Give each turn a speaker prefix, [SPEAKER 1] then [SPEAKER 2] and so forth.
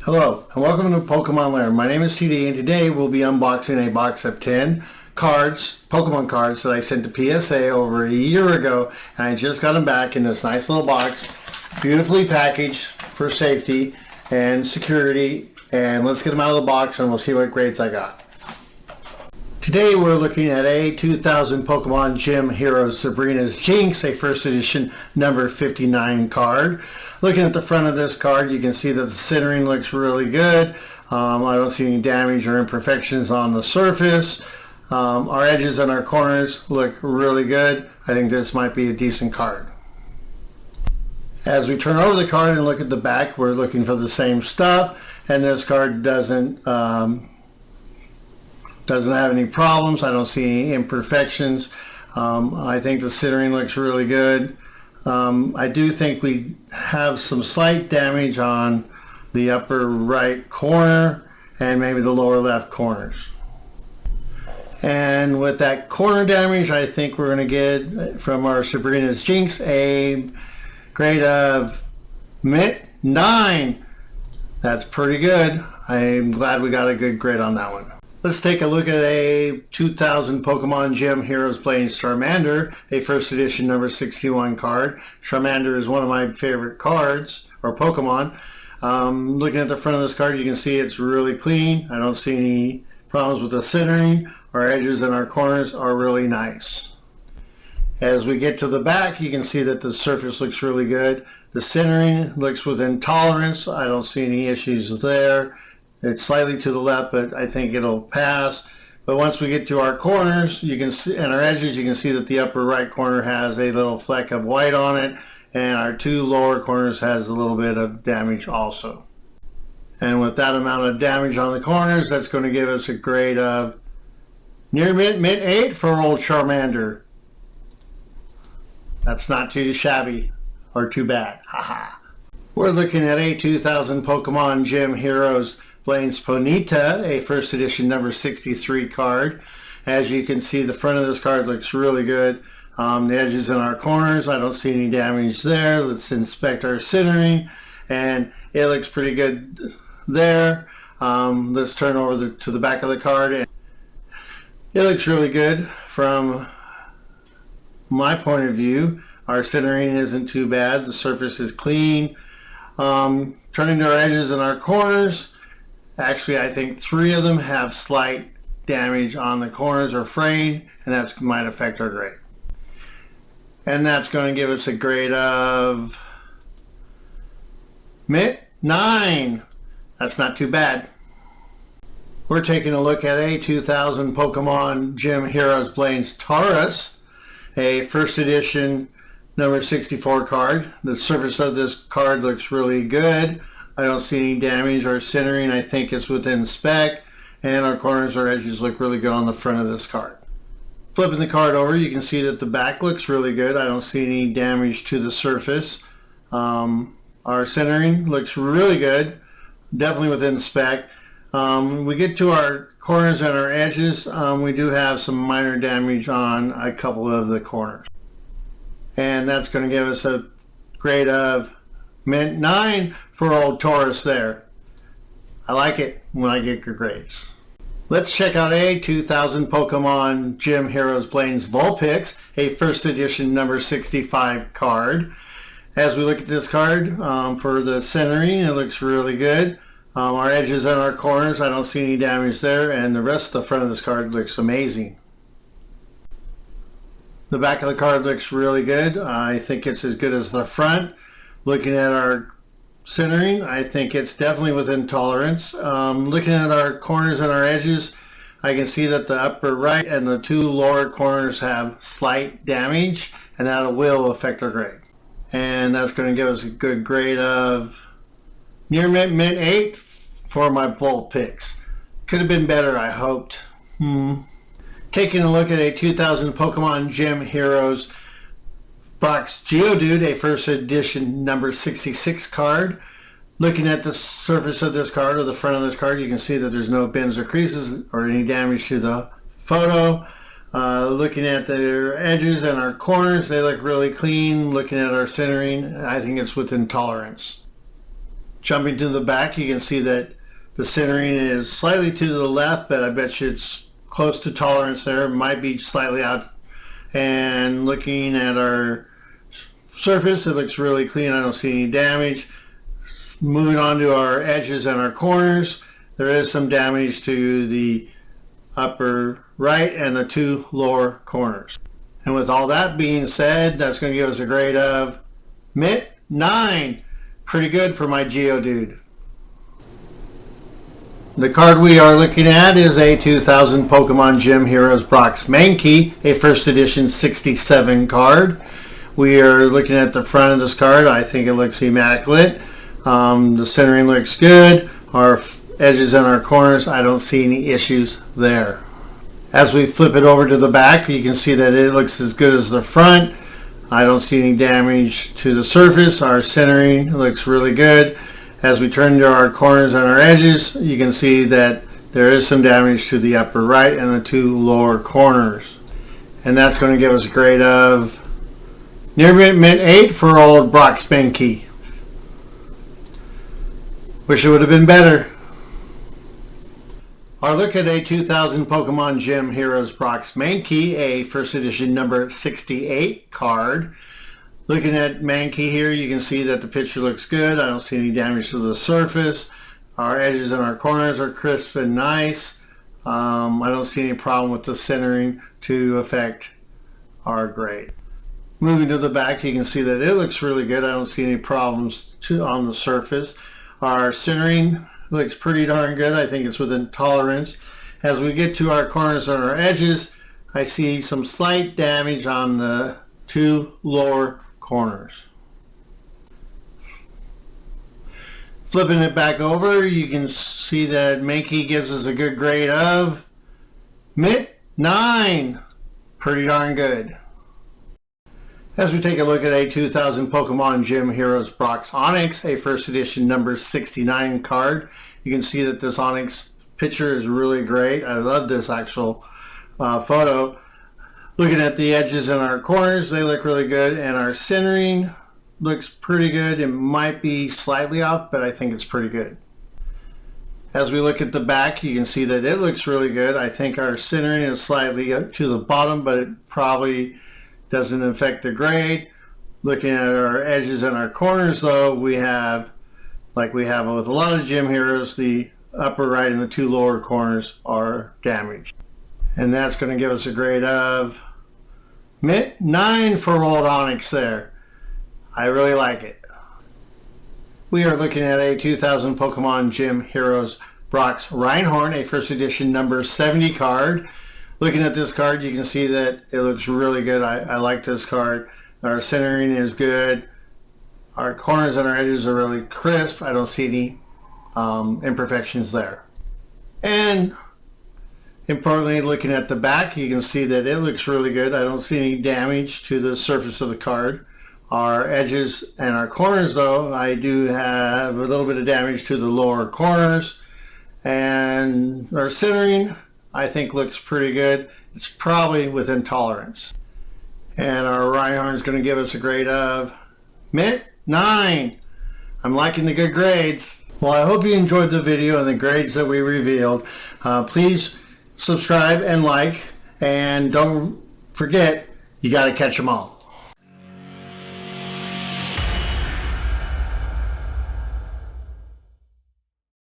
[SPEAKER 1] Hello and welcome to Pokemon Lair. My name is TD and today we'll be unboxing a box of 10 cards, Pokemon cards that I sent to PSA over a year ago, and I just got them back in this nice little box, beautifully packaged for safety and security, and let's get them out of the box and we'll see what grades I got. Today we're looking at a 2000 Pokemon Gym Heroes Sabrina's Jynx, a first edition number 59 card. Looking at the front of this card, you can see that the centering looks really good. I don't see any damage or imperfections on the surface. Our edges and our corners look really good. I think this might be a decent card. As we turn over the card and look at the back, we're looking for the same stuff, and this card doesn't have any problems. I don't see any imperfections. I think the centering looks really good. I do think we have some slight damage on the upper right corner and maybe the lower left corners. And with that corner damage, I think we're going to get from our Sabrina's Jynx a grade of mid-9. That's pretty good. I'm glad we got a good grade on that one. Let's take a look at a 2000 Pokemon Gym Heroes Blaine Charmander, a first edition number 61 card. Charmander is one of my favorite cards, or Pokemon. Looking at the front of this card, you can see it's really clean. I don't see any problems with the centering. Our edges and our corners are really nice. As we get to the back, you can see that the surface looks really good. The centering looks within tolerance. I don't see any issues there. It's slightly to the left, but I think it'll pass. But once we get to our corners, you can see, and our edges, you can see that the upper right corner has a little fleck of white on it, and our two lower corners has a little bit of damage also. And with that amount of damage on the corners, that's going to give us a grade of near mid-8 for old Charmander. That's not too shabby or too bad. Haha. We're looking at a 2000 Pokemon Gym Heroes Blaine's Ponyta, a first edition number 63 card. As you can see, the front of this card looks really good. The edges and our corners, I don't see any damage there. Let's inspect our centering, and it looks pretty good there. Let's turn over to the back of the card. It looks really good from my point of view. Our centering isn't too bad. The surface is clean. Turning to our edges and our corners, actually I think 3 of them have slight damage on the corners or frayed, and that might affect our grade. And that's going to give us a grade of mid-9. That's not too bad. We're taking a look at a 2000 Pokemon Gym Heroes Blaine's Tauros, a first edition number 64 card. The surface of this card looks really good. I don't see any damage or centering. I think it's within spec, and our corners or edges look really good on the front of this card. Flipping the card over, you can see that the back looks really good. I don't see any damage to the surface. Our centering looks really good, definitely within spec. We get to our corners and our edges, we do have some minor damage on a couple of the corners. And that's going to give us a grade of mid-9 for old Tauros there. I like it when I get good grades. Let's check out a 2000 Pokemon Gym Heroes Blaine's Vulpix, a first edition number 65 card. As we look at this card, for the centering, it looks really good. Our edges and our corners, I don't see any damage there, and the rest of the front of this card looks amazing. The back of the card looks really good. I think it's as good as the front. Looking at our centering, I think it's definitely within tolerance. Looking at our corners and our edges, I can see that the upper right and the 2 lower corners have slight damage, and that will affect our grade. And that's going to give us a good grade of near mid-8 for my Vulpix. Could have been better, I hoped. Taking a look at a 2000 Pokemon Gym Heroes box Geodude, a first edition number 66 card. Looking at the surface of this card, or the front of this card, you can see that there's no bends or creases or any damage to the photo. Looking at their edges and our corners, they look really clean. Looking at our centering, I think it's within tolerance. Jumping to the back, you can see that the centering is slightly to the left, but I bet you it's close to tolerance there. It might be slightly out. And looking at our surface, it looks really clean. I don't see any damage. Moving on to our edges and our corners, there is some damage to the upper right and the two lower corners. And with all that being said, that's going to give us a grade of Mint 9. Pretty good for my Geodude. The card we are looking at is a 2000 Pokemon Gym Heroes Brock's Mankey, a first edition 67 card. We are looking at the front of this card. I think it looks immaculate. The centering looks good. Our edges and our corners, I don't see any issues there. As we flip it over to the back, you can see that it looks as good as the front. I don't see any damage to the surface. Our centering looks really good. As we turn to our corners and our edges, you can see that there is some damage to the upper right and the two lower corners. And that's going to give us a grade of near mint 8 for old Brock's Mankey. Wish it would have been better. Our look at a 2000 Pokemon Gym Heroes Brock's Mankey, a first edition number 68 card. Looking at Mankey here, you can see that the picture looks good. I don't see any damage to the surface. Our edges and our corners are crisp and nice. I don't see any problem with the centering to affect our grade. Moving to the back, you can see that it looks really good. I don't see any problems on the surface. Our centering looks pretty darn good. I think it's within tolerance. As we get to our corners and our edges, I see some slight damage on the two lower corners. Flipping it back over, you can see that Mankey gives us a good grade of Mint 9. Pretty darn good. As we take a look at a 2000 Pokemon Gym Heroes Brock's Onix, a first edition number 69 card, you can see that this Onix picture is really great. I love this actual photo. Looking at the edges and our corners, they look really good, and our centering looks pretty good. It might be slightly off, but I think it's pretty good. As we look at the back, you can see that it looks really good. I think our centering is slightly up to the bottom, but it probably doesn't affect the grade. Looking at our edges and our corners, though, we have, like we have with a lot of Gym Heroes, the upper right and the two lower corners are damaged. And that's going to give us a grade of Mint 9 for old Onix there. I really like it. We are looking at a 2000 Pokemon Gym Heroes Brock's Rhyhorn, a first edition number 70 card. Looking at this card, you can see that it looks really good. I like this card. Our centering is good. Our corners and our edges are really crisp. I don't see any imperfections there. And importantly, looking at the back, you can see that it looks really good. I don't see any damage to the surface of the card. Our edges and our corners, though, I do have a little bit of damage to the lower corners. And our centering, I think, looks pretty good. It's probably within tolerance. And our Rhyhorn is going to give us a grade of Mint 9. I'm liking the good grades. Well, I hope you enjoyed the video and the grades that we revealed. Please subscribe and like, and don't forget, you got to catch them all.